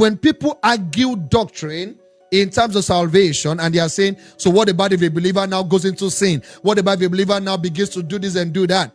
When people argue doctrine in terms of salvation, and they are saying, so what about if a believer now goes into sin? What about if a believer now begins to do this and do that?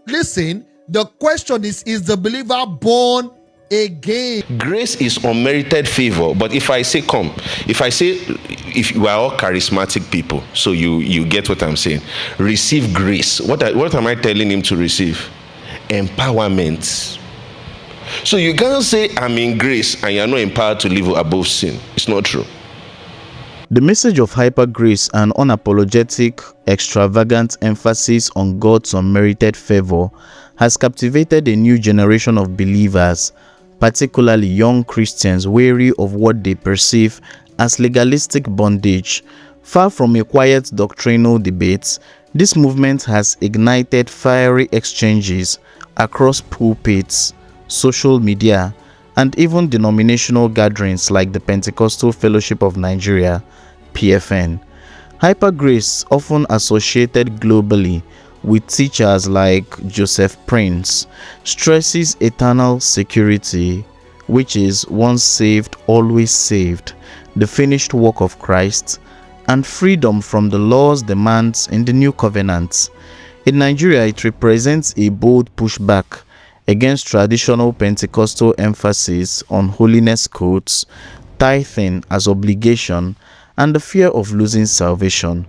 Listen, the question is the believer born again? Grace is unmerited favor. But if I say if we are all charismatic people, so you get what I'm saying, receive grace. What am I telling him to receive? Empowerment. So you can't say I'm in grace and you're not empowered to live above sin. It's not true. The message of hyper grace and unapologetic, extravagant emphasis on God's unmerited favor has captivated a new generation of believers, particularly young Christians wary of what they perceive as legalistic bondage. Far from a quiet doctrinal debate, this movement has ignited fiery exchanges across pulpits, social media, and even denominational gatherings like the Pentecostal Fellowship of Nigeria, PFN. Hyper grace, often associated globally with teachers like Joseph Prince, stresses eternal security, which is once saved, always saved, the finished work of Christ, and freedom from the law's demands in the new covenant. In Nigeria, it represents a bold pushback against traditional Pentecostal emphasis on holiness codes, tithing as obligation, and the fear of losing salvation.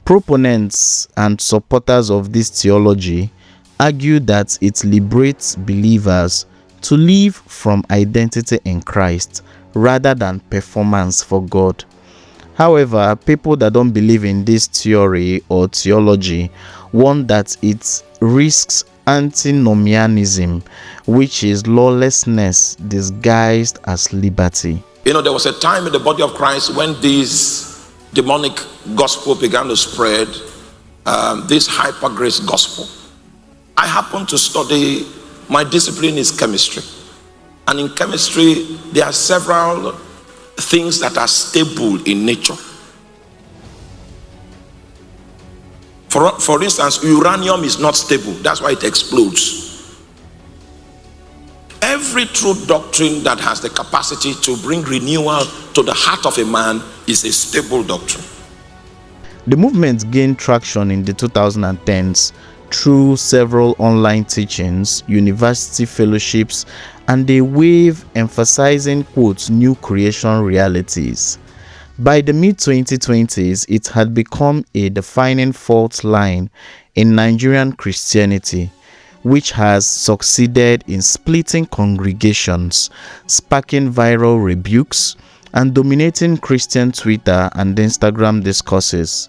Proponents and supporters of this theology argue that it liberates believers to live from identity in Christ rather than performance for God. However, people that don't believe in this theory or theology warn that it risks antinomianism, which is lawlessness disguised as liberty. You know, there was a time in the body of Christ when this demonic gospel began to spread, this hyper grace gospel. I happened to study, my discipline is chemistry. And in chemistry, there are several things that are stable in nature. For instance, uranium is not stable. That's why it explodes. Every true doctrine that has the capacity to bring renewal to the heart of a man is a stable doctrine. The movement gained traction in the 2010s through several online teachings, university fellowships, and a wave emphasizing, quote, new creation realities. By the mid-2020s, it had become a defining fault line in Nigerian Christianity, which has succeeded in splitting congregations, sparking viral rebukes, and dominating Christian Twitter and Instagram discourses.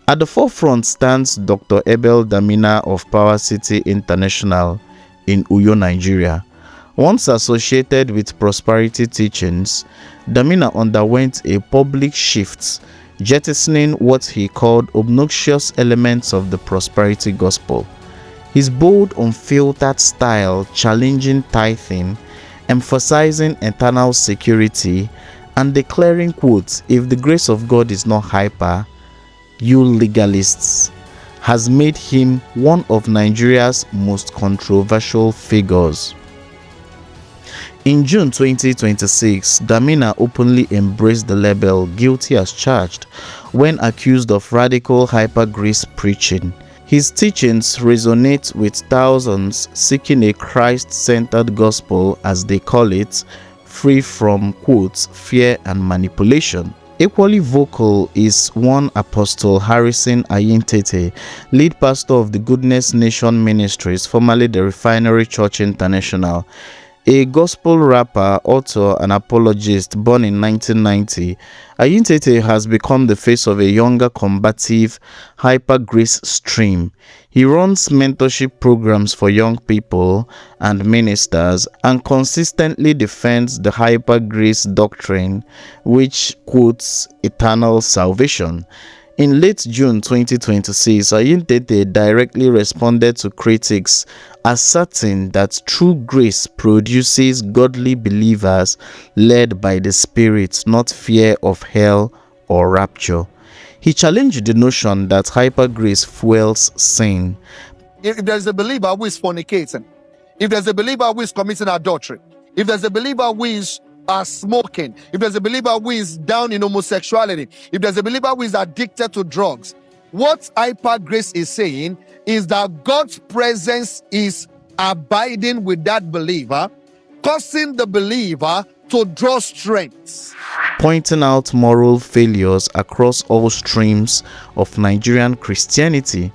At the forefront stands Dr. Abel Damina of Power City International in Uyo, Nigeria. Once associated with prosperity teachings, Damina underwent a public shift, jettisoning what he called obnoxious elements of the prosperity gospel. His bold, unfiltered style challenging tithing, emphasizing eternal security, and declaring, quote, if the grace of God is not hyper, you legalists, has made him one of Nigeria's most controversial figures. In June 2026, Damina openly embraced the label guilty as charged when accused of radical hyper-grace preaching. His teachings resonate with thousands seeking a Christ-centered gospel, as they call it, free from, quote, fear and manipulation. Equally vocal is one Apostle Harrison Ayintete, lead pastor of the Goodness Nation Ministries, formerly the Refinery Church International. A gospel rapper, author, and apologist born in 1990, Ayintete has become the face of a younger, combative, hyper-grace stream. He runs mentorship programs for young people and ministers and consistently defends the hyper-grace doctrine, which quotes eternal salvation. In late June 2026, Ayintete directly responded to critics, asserting that true grace produces godly believers led by the Spirit, not fear of hell or rapture. He challenged the notion that hyper-grace fuels sin. If there's a believer who is fornicating, if there's a believer who is committing adultery, if there's a believer who is are smoking, if there's a believer who is down in homosexuality, if there's a believer who is addicted to drugs, what hyper grace is saying is that God's presence is abiding with that believer, causing the believer to draw strength. Pointing out moral failures across all streams of Nigerian Christianity.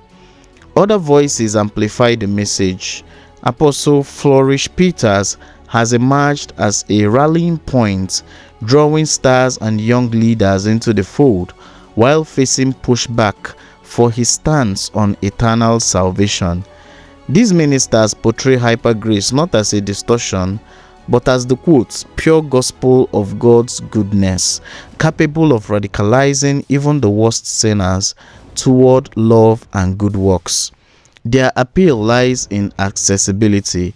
Other voices amplify the message. Apostle Flourish Peters has emerged as a rallying point, drawing stars and young leaders into the fold while facing pushback for his stance on eternal salvation. These ministers portray hyper grace not as a distortion, but as the quote, pure gospel of God's goodness, capable of radicalizing even the worst sinners toward love and good works. Their appeal lies in accessibility.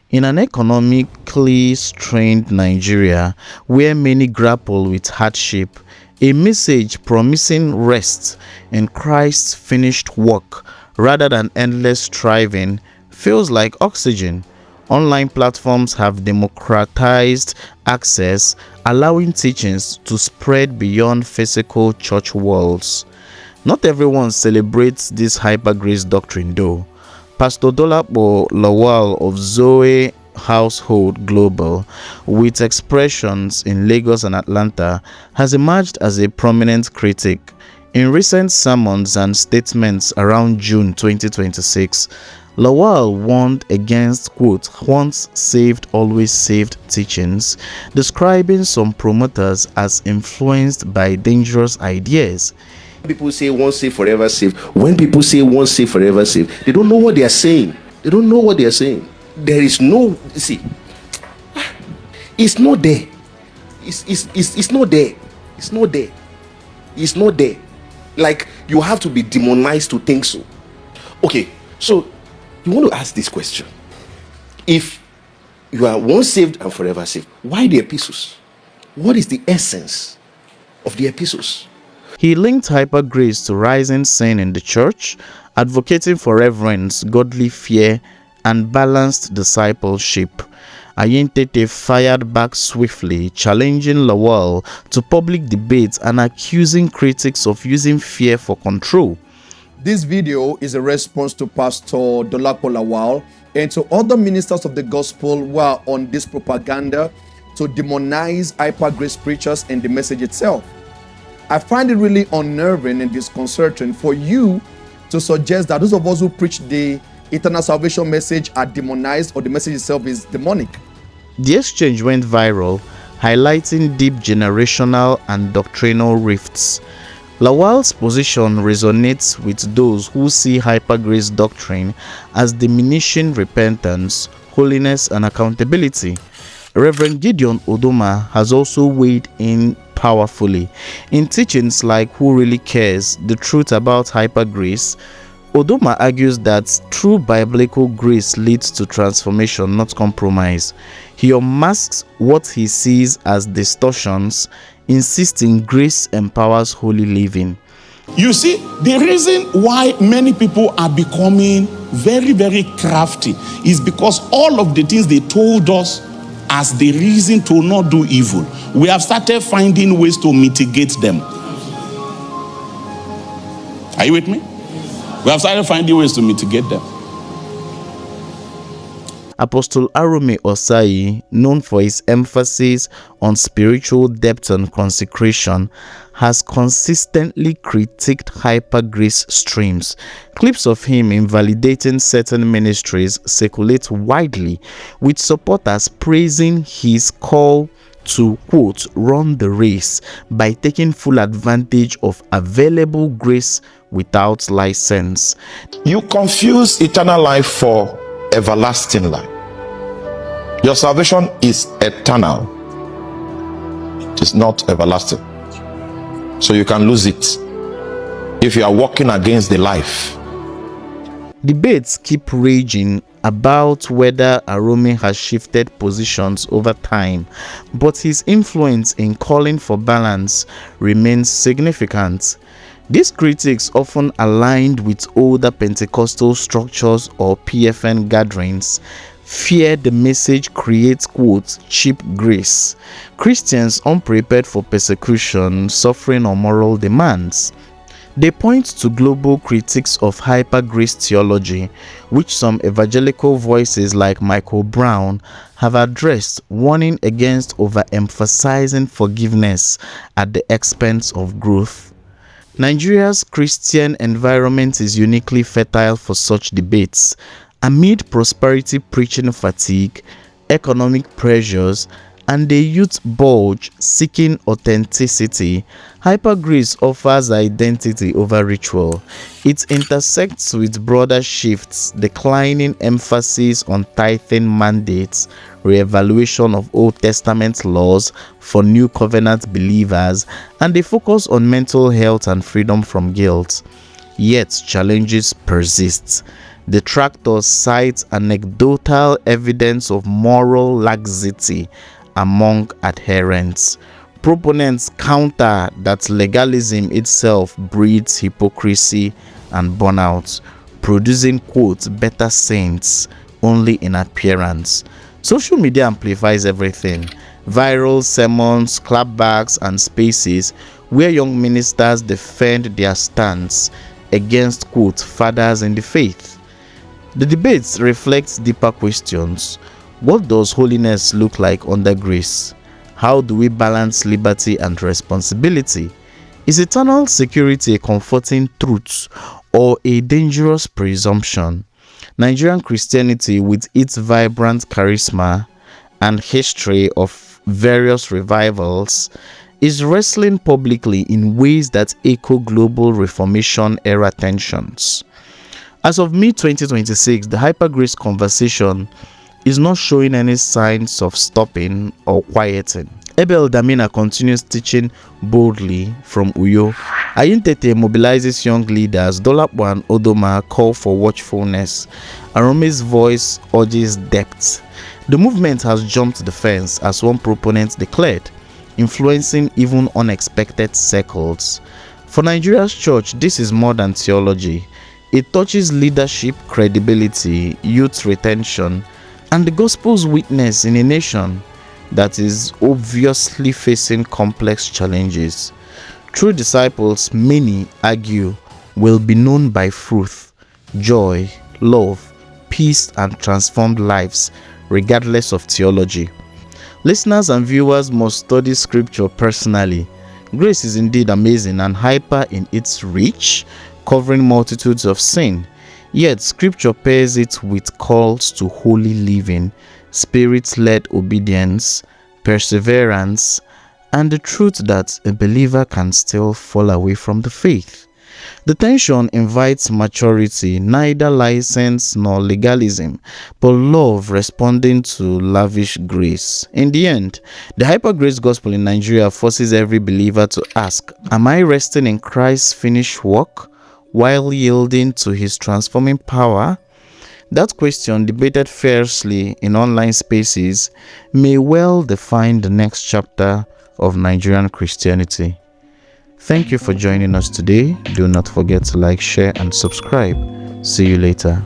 In an economically strained Nigeria, where many grapple with hardship, a message promising rest in Christ's finished work rather than endless striving feels like oxygen. Online platforms have democratized access, allowing teachings to spread beyond physical church walls. Not everyone celebrates this hyper grace doctrine though. Pastor Dolapo Lawal of Zoe Household Global, with expressions in Lagos and Atlanta, has emerged as a prominent critic. In recent sermons and statements around June 2026, Lawal warned against, quote, once saved, always saved teachings, describing some promoters as influenced by dangerous ideas. People say once saved, forever saved. When people say once saved, forever saved, they don't know what they are saying. They don't know what they are saying. There is no, see, it's not there. It's not there. It's not there. It's not there. Like, you have to be demonized to think so. Okay, so you want to ask this question. If you are once saved and forever saved, why the epistles? What is the essence of the epistles? He linked hyper grace to rising sin in the church, advocating for reverence, godly fear, and balanced discipleship. Ayintete fired back swiftly, challenging Lawal to public debate and accusing critics of using fear for control. This video is a response to Pastor Dolapo Lawal and to other ministers of the gospel who are on this propaganda to demonize hyper grace preachers and the message itself. I find it really unnerving and disconcerting for you to suggest that those of us who preach the eternal salvation message are demonized or the message itself is demonic. The exchange went viral, highlighting deep generational and doctrinal rifts. Lawal's position resonates with those who see hyper grace doctrine as diminishing repentance, holiness, and accountability. Reverend Gideon Odoma has also weighed in powerfully. In teachings like Who Really Cares? The Truth About Hyper Grace, Odoma argues that true biblical grace leads to transformation, not compromise. He unmasks what he sees as distortions, insisting grace empowers holy living. You see, the reason why many people are becoming very, very crafty is because all of the things they told us as the reason to not do evil, we have started finding ways to mitigate them. Are you with me? We have started finding ways to mitigate them. Apostle Arome Osayi, known for his emphasis on spiritual depth and consecration, has consistently critiqued hyper grace streams. Clips of him invalidating certain ministries circulate widely, with supporters praising his call to, quote, run the race by taking full advantage of available grace without license. You confuse eternal life for everlasting life. Your salvation is eternal. It is not everlasting. So you can lose it if you are walking against the life. Debates keep raging about whether Arome has shifted positions over time, but his influence in calling for balance remains significant. These critics often aligned with older Pentecostal structures or PFN gatherings, Fear the message creates, quote, cheap grace. Christians unprepared for persecution, suffering, or moral demands. They point to global critiques of hyper-grace theology, which some evangelical voices like Michael Brown have addressed, warning against overemphasizing forgiveness at the expense of growth. Nigeria's Christian environment is uniquely fertile for such debates. Amid prosperity preaching fatigue, economic pressures, and a youth bulge seeking authenticity, hyper-grace offers identity over ritual. It intersects with broader shifts, declining emphasis on tithing mandates, re-evaluation of Old Testament laws for New Covenant believers, and a focus on mental health and freedom from guilt. Yet challenges persist. Detractors cite anecdotal evidence of moral laxity among adherents. Proponents counter that legalism itself breeds hypocrisy and burnout, producing, quote, better saints only in appearance. Social media amplifies everything. Viral sermons, clapbacks, and spaces where young ministers defend their stance against, quote, fathers in the faith. The debates reflect deeper questions. What does holiness look like under grace? How do we balance liberty and responsibility? Is eternal security a comforting truth or a dangerous presumption? Nigerian Christianity, with its vibrant charisma and history of various revivals, is wrestling publicly in ways that echo global Reformation era tensions. As of mid-2026, the hyper-grace conversation is not showing any signs of stopping or quieting. Abel Damina continues teaching boldly from Uyo. Ayintete mobilizes young leaders. Dolapo and Odoma call for watchfulness. Arome's voice urges depth. The movement has jumped the fence, as one proponent declared, influencing even unexpected circles. For Nigeria's church, this is more than theology. It touches leadership, credibility, youth retention, and the gospel's witness in a nation that is obviously facing complex challenges. True disciples, many argue, will be known by fruit, joy, love, peace, and transformed lives, regardless of theology. Listeners and viewers must study scripture personally. Grace is indeed amazing and hyper in its reach, covering multitudes of sin. Yet scripture pairs it with calls to holy living, spirit-led obedience, perseverance, and the truth that a believer can still fall away from the faith. The tension invites maturity, neither license nor legalism, but love responding to lavish grace. In the end, the hyper-grace gospel in Nigeria forces every believer to ask, am I resting in Christ's finished work while yielding to his transforming power? That question, debated fiercely in online spaces, may well define the next chapter of Nigerian Christianity. Thank you for joining us today. Do not forget to like, share, and subscribe. See you later.